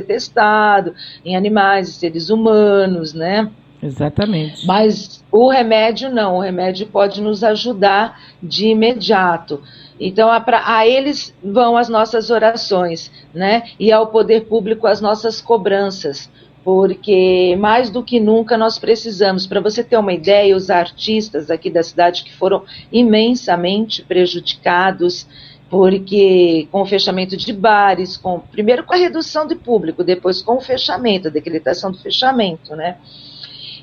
testado em animais e seres humanos, né? Exatamente. Mas o remédio não, o remédio pode nos ajudar de imediato. Então, a eles vão as nossas orações, né? E ao poder público as nossas cobranças, porque mais do que nunca nós precisamos. Para você ter uma ideia, os artistas aqui da cidade que foram imensamente prejudicados, porque com o fechamento de bares, primeiro com a redução de público, depois com o fechamento, a decretação do fechamento, né?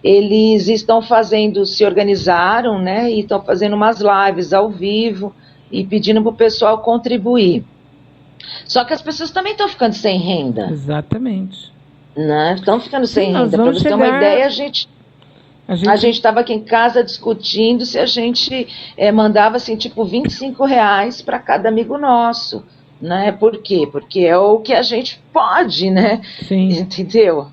Eles se organizaram, né, e estão fazendo umas lives ao vivo e pedindo para o pessoal contribuir. Só que as pessoas também estão ficando sem renda. Exatamente. Né? Estão ficando sem renda. Para você ter uma ideia, a gente estava aqui em casa discutindo se a gente mandava assim, tipo, R$ 25 para cada amigo nosso. Né? Por quê? Porque é o que a gente pode, né? Sim. Entendeu?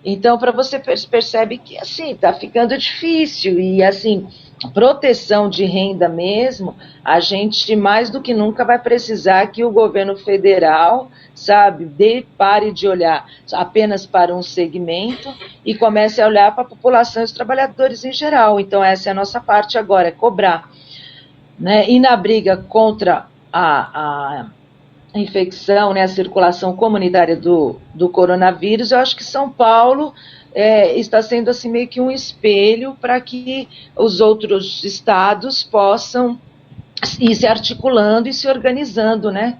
Então, para você percebe que, assim, está ficando difícil e, assim, proteção de renda mesmo, a gente mais do que nunca vai precisar que o governo federal, sabe, pare de olhar apenas para um segmento e comece a olhar para a população e os trabalhadores em geral. Então, essa é a nossa parte agora, é cobrar. Né? E na briga contra a infecção, né, a circulação comunitária do coronavírus, eu acho que São Paulo está sendo assim meio que um espelho para que os outros estados possam ir se articulando e se organizando, né,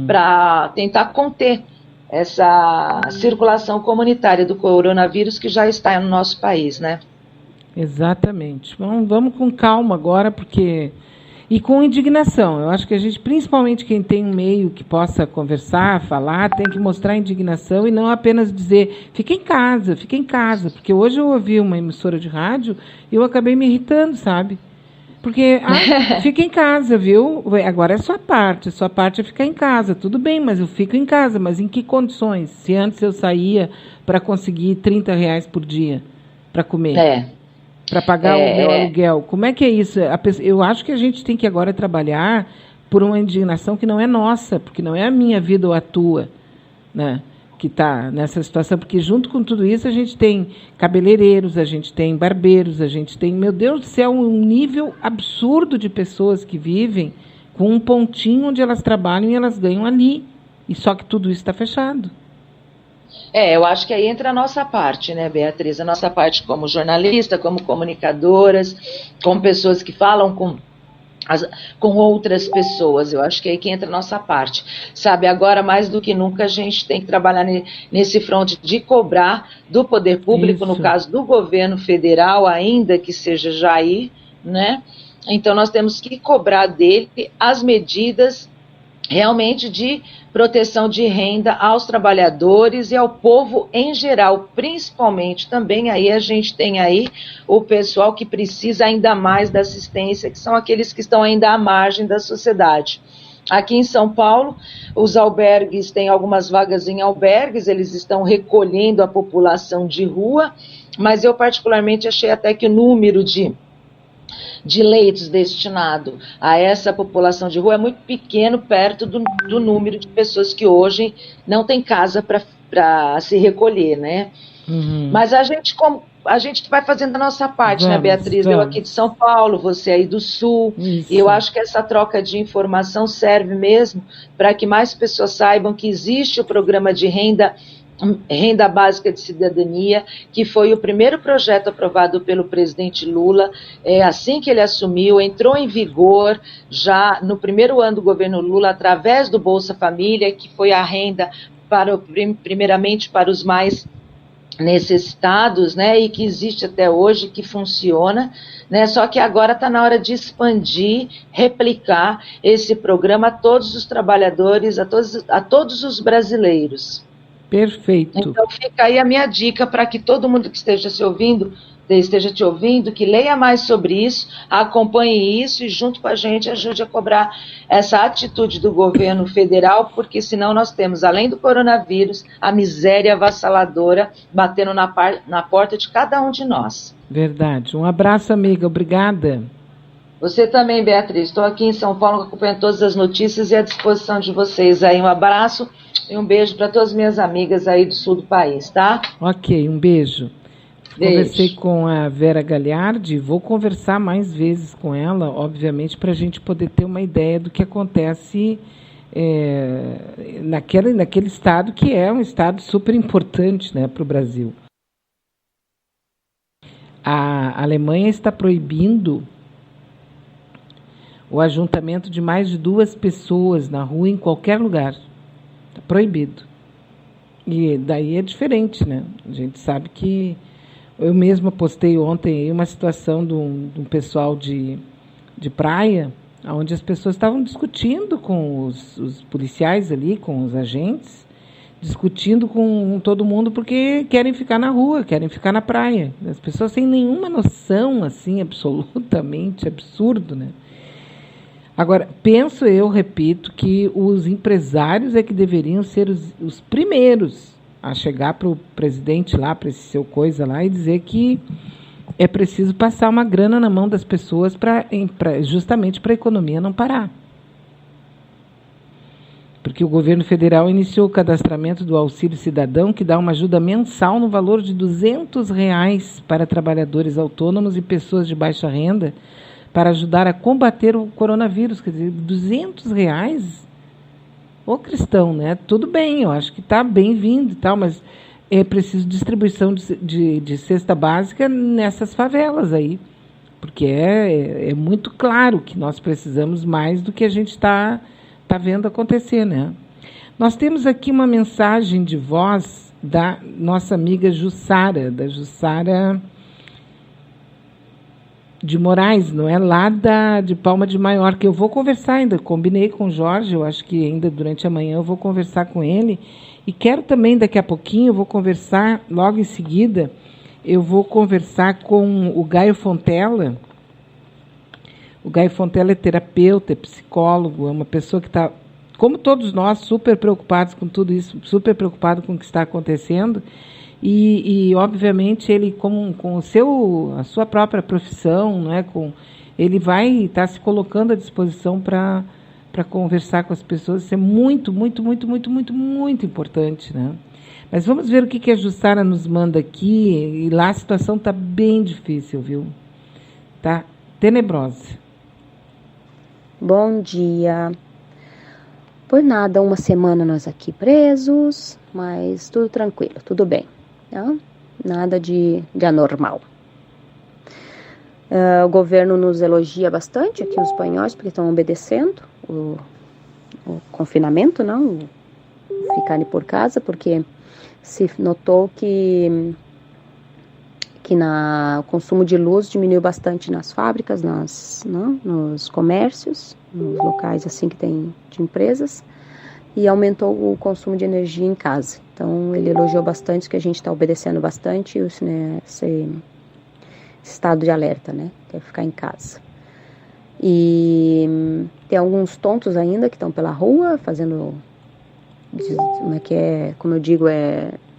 para tentar conter essa circulação comunitária do coronavírus que já está no nosso país, né? Exatamente. Vamos com calma agora, porque... E com indignação. Eu acho que a gente, principalmente quem tem um meio que possa conversar, falar, tem que mostrar indignação e não apenas dizer, fica em casa, porque hoje eu ouvi uma emissora de rádio e eu acabei me irritando, sabe? Porque, fica em casa, viu? Agora é sua parte é ficar em casa, tudo bem, mas eu fico em casa, mas em que condições? Se antes eu saía para conseguir R$ 30 por dia para comer. Para pagar o meu aluguel. Como é que é isso? Eu acho que a gente tem que agora trabalhar por uma indignação que não é nossa, porque não é a minha vida ou a tua, né, que está nessa situação, porque junto com tudo isso a gente tem cabeleireiros, a gente tem barbeiros, a gente tem, meu Deus do céu, um nível absurdo de pessoas que vivem com um pontinho onde elas trabalham e elas ganham ali. E só que tudo isso está fechado. Eu acho que aí entra a nossa parte, né, Beatriz? A nossa parte como jornalista, como comunicadoras, como pessoas que falam com outras pessoas. Eu acho que é aí que entra a nossa parte. Sabe, agora mais do que nunca a gente tem que trabalhar nesse fronte de cobrar do poder público, no caso do governo federal, ainda que seja Jair, né? Então nós temos que cobrar dele as medidas realmente de proteção de renda aos trabalhadores e ao povo em geral, principalmente também aí a gente tem aí o pessoal que precisa ainda mais da assistência, que são aqueles que estão ainda à margem da sociedade. Aqui em São Paulo, os albergues, têm algumas vagas em albergues, eles estão recolhendo a população de rua, mas eu particularmente achei até que o número de leitos destinado a essa população de rua é muito pequeno perto do número de pessoas que hoje não tem casa para se recolher, né? Mas a gente vai fazendo a nossa parte, né, Beatriz? Eu aqui de São Paulo, você aí do Sul, e eu acho que essa troca de informação serve mesmo para que mais pessoas saibam que existe o programa de renda básica de cidadania, que foi o primeiro projeto aprovado pelo presidente Lula, assim que ele assumiu, entrou em vigor já no primeiro ano do governo Lula, através do Bolsa Família, que foi a renda primeiramente para os mais necessitados, né, e que existe até hoje, que funciona, né, só que agora está na hora de expandir, replicar esse programa a todos os trabalhadores, a todos os brasileiros. Perfeito. Então fica aí a minha dica para que todo mundo que esteja te ouvindo, que leia mais sobre isso, acompanhe isso e junto com a gente ajude a cobrar essa atitude do governo federal, porque senão nós temos, além do coronavírus, a miséria avassaladora batendo na porta de cada um de nós. Verdade. Um abraço, amiga. Obrigada. Você também, Beatriz. Estou aqui em São Paulo acompanhando todas as notícias e à disposição de vocês aí. Um abraço E um beijo para todas as minhas amigas aí do sul do país, tá? Ok, um beijo. Beijo. Conversei com a Vera Galhardi, vou conversar mais vezes com ela, obviamente, para a gente poder ter uma ideia do que acontece naquele estado, que é um estado super importante, né, para o Brasil. A Alemanha está proibindo o ajuntamento de mais de 2 pessoas na rua em qualquer lugar. Está proibido. E daí é diferente, né? A gente sabe que... Eu mesma postei ontem aí uma situação de um pessoal de praia, onde as pessoas estavam discutindo com os policiais ali, com os agentes, discutindo com todo mundo porque querem ficar na rua, querem ficar na praia. As pessoas sem nenhuma noção, assim, absolutamente absurdo, né? Agora, penso eu, repito, que os empresários é que deveriam ser os primeiros a chegar para o presidente lá, para esse seu coisa lá, e dizer que é preciso passar uma grana na mão das pessoas justamente para a economia não parar. Porque o governo federal iniciou o cadastramento do Auxílio Cidadão, que dá uma ajuda mensal no valor de R$200 para trabalhadores autônomos e pessoas de baixa renda, para ajudar a combater o coronavírus. Quer dizer, R$200? Ô cristão, né? Tudo bem, eu acho que está bem-vindo e tal, mas é preciso distribuição de cesta básica nessas favelas aí, porque é muito claro que nós precisamos mais do que a gente está vendo acontecer, né? Nós temos aqui uma mensagem de voz da nossa amiga Jussara, da Jussara de Moraes, não é? Lá de Palma de Maiorca. Eu vou conversar ainda, combinei com o Jorge, eu acho que ainda durante a manhã eu vou conversar com ele, e quero também, daqui a pouquinho, eu vou conversar, logo em seguida, eu vou conversar com o Gaio Fontela. O Gaio Fontela é terapeuta, é psicólogo, é uma pessoa que está, como todos nós, super preocupados com tudo isso, super preocupado com o que está acontecendo. E obviamente, ele com a sua própria profissão, não é? Ele vai estar se colocando à disposição para conversar com as pessoas. Isso é muito, muito, muito, muito, muito, muito importante, né? Mas vamos ver o que a Jussara nos manda aqui. E lá a situação está bem difícil, viu? Tá tenebrosa. Bom dia. Por nada, uma semana nós aqui presos, mas tudo tranquilo, tudo bem. Não? Nada de anormal. O governo nos elogia bastante aqui, os espanhóis, porque estão obedecendo o confinamento, não? Ficarem por casa, porque se notou que o consumo de luz diminuiu bastante nas fábricas, nos comércios, nos locais assim que tem de empresas, e aumentou o consumo de energia em casa. Então, ele elogiou bastante que a gente está obedecendo bastante esse estado de alerta, né? Que é ficar em casa. E tem alguns tontos ainda que estão pela rua, fazendo, como eu digo,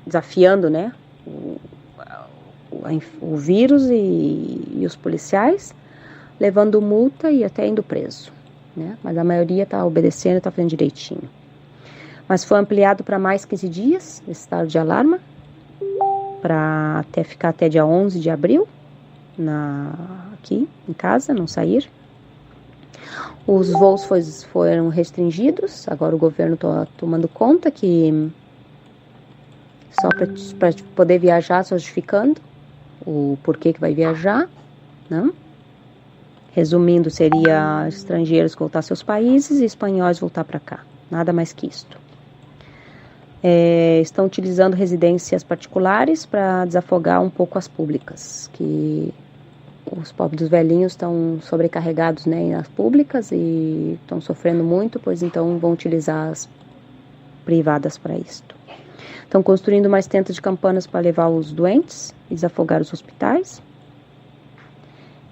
desafiando, né? O vírus e os policiais, levando multa e até indo preso, né? Mas a maioria está obedecendo e está fazendo direitinho. Mas foi ampliado para mais 15 dias, esse estado de alarma, para ficar até dia 11 de abril, aqui em casa, não sair. Os voos foram restringidos, agora o governo está tomando conta que só para poder viajar, só justificando o porquê que vai viajar, não? Resumindo, seria estrangeiros voltar aos seus países e espanhóis voltar para cá, nada mais que isto. Estão utilizando residências particulares para desafogar um pouco as públicas, que os pobres velhinhos estão sobrecarregados, né, nas públicas e estão sofrendo muito, pois então vão utilizar as privadas para isto. Estão construindo mais tendas de campanas para levar os doentes e desafogar os hospitais.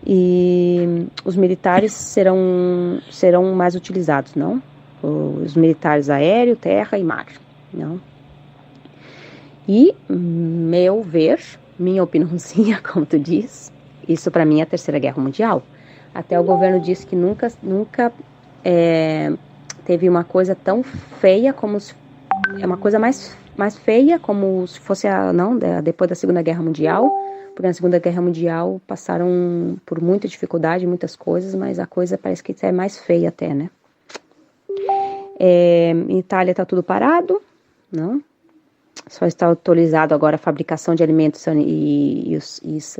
E os militares serão mais utilizados, não? Os militares aéreo, terra e mar. Não. E, meu ver, minha opiniãozinha, como tu diz, isso para mim é a Terceira Guerra Mundial. Até o governo disse que nunca teve uma coisa tão feia como é uma coisa mais feia, como se fosse depois da Segunda Guerra Mundial, porque na Segunda Guerra Mundial passaram por muita dificuldade, muitas coisas, mas a coisa parece que é mais feia até, né? Em Itália está tudo parado, não? Só está autorizado agora a fabricação de alimentos e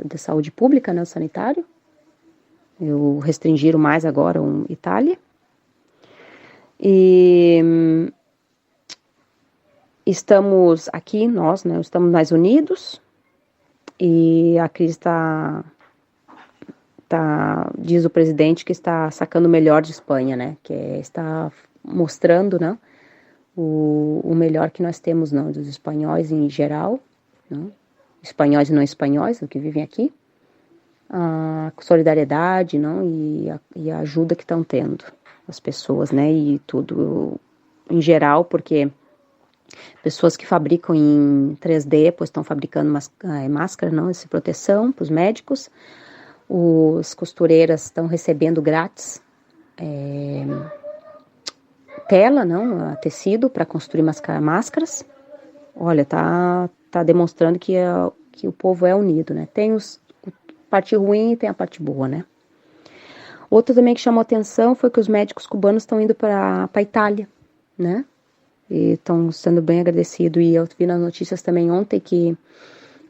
de saúde pública, né, o sanitário. Restringiram mais agora Itália. E estamos aqui, nós, né, estamos mais unidos. E a crise diz o presidente que está sacando o melhor de Espanha, né, que está mostrando, né, o melhor que nós temos, não, dos espanhóis em geral, não? Espanhóis e não espanhóis, que vivem aqui, a solidariedade, não, e a ajuda que estão tendo as pessoas, né, e tudo em geral, porque pessoas que fabricam em 3D, pois estão fabricando máscara, não, essa proteção para os médicos, os costureiras estão recebendo grátis tela, não, tecido para construir máscaras. Olha, tá demonstrando que o povo é unido, né? Tem a parte ruim e tem a parte boa, né? Outra também que chamou atenção foi que os médicos cubanos estão indo para a Itália, né? E estão sendo bem agradecidos. E eu vi nas notícias também ontem que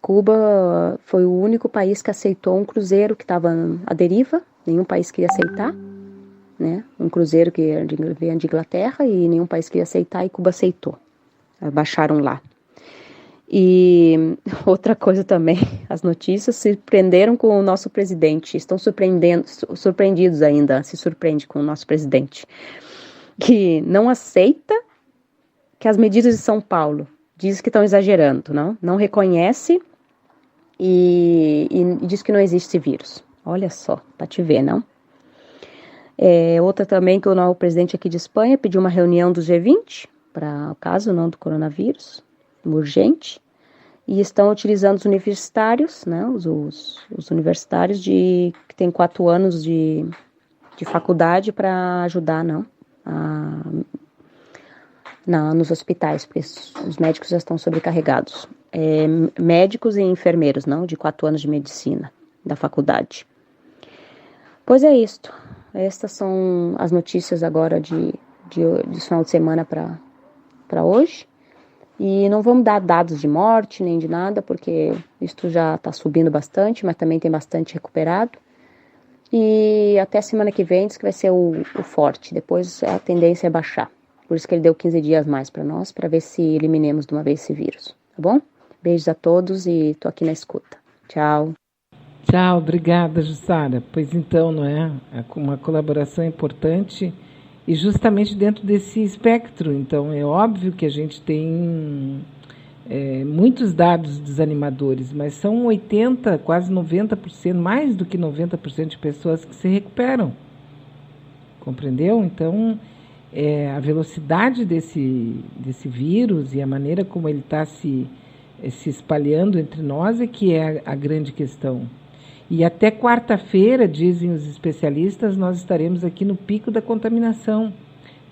Cuba foi o único país que aceitou um cruzeiro que estava à deriva. Nenhum país queria aceitar, né? Um cruzeiro que veio de Inglaterra e nenhum país queria aceitar e Cuba aceitou. Baixaram lá. E outra coisa também, as notícias se surpreenderam com o nosso presidente. Estão surpreendidos ainda, se surpreende com o nosso presidente, que não aceita que as medidas de São Paulo, diz que estão exagerando, não reconhece e diz que não existe esse vírus. Olha só, para te ver, não? Outra também que o novo presidente aqui de Espanha pediu uma reunião do G20 para o caso não do coronavírus, urgente, e estão utilizando os universitários, né, os universitários que têm 4 anos de faculdade para ajudar, nos hospitais, porque os médicos já estão sobrecarregados. Médicos e enfermeiros, não, de 4 anos de medicina da faculdade. Pois é isto. Estas são as notícias agora de final de semana para hoje. E não vamos dar dados de morte nem de nada, porque isto já está subindo bastante, mas também tem bastante recuperado. E até semana que vem diz que vai ser o forte, depois a tendência é baixar. Por isso que ele deu 15 dias mais para nós, para ver se eliminemos de uma vez esse vírus, tá bom? Beijos a todos e tô aqui na escuta. Tchau. Tchau, obrigada, Jussara. Pois então, não é? Uma colaboração importante e justamente dentro desse espectro. Então, é óbvio que a gente tem muitos dados desanimadores, mas são 80%, quase 90%, mais do que 90% de pessoas que se recuperam. Compreendeu? Então, a velocidade desse vírus e a maneira como ele está se espalhando entre nós é que é a grande questão. E até quarta-feira, dizem os especialistas, nós estaremos aqui no pico da contaminação.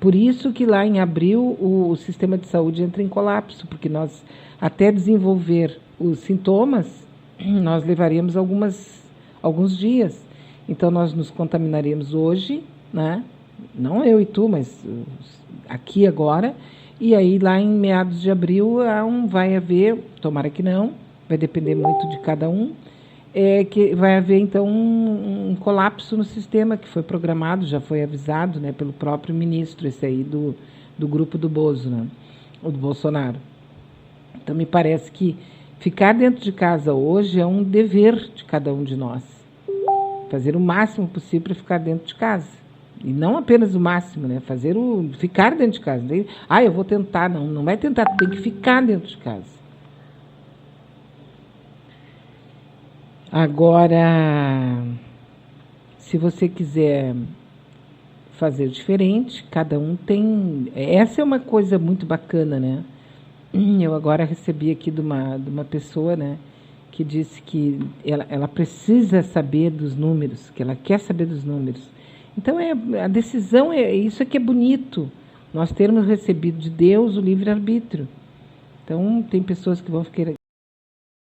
Por isso que lá em abril o sistema de saúde entra em colapso, porque nós, até desenvolver os sintomas, nós levaríamos alguns dias. Então nós nos contaminaremos hoje, né? Não eu e tu, mas aqui agora, e aí lá em meados de abril vai haver, tomara que não, vai depender muito de cada um, que vai haver então um colapso no sistema que foi programado, já foi avisado, né, pelo próprio ministro, esse aí do grupo do Bozo, né, ou do Bolsonaro. Então me parece que ficar dentro de casa hoje é um dever de cada um de nós, fazer o máximo possível para ficar dentro de casa. E não apenas o máximo, né? Ficar dentro de casa. Eu vou tentar. Não vai tentar, tem que ficar dentro de casa. Agora, se você quiser fazer diferente, cada um tem... Essa é uma coisa muito bacana, né? Eu agora recebi aqui de uma pessoa, né, que disse que ela precisa saber dos números, que ela quer saber dos números. Então, a decisão, isso aqui é bonito, nós termos recebido de Deus o livre-arbítrio. Então, tem pessoas que vão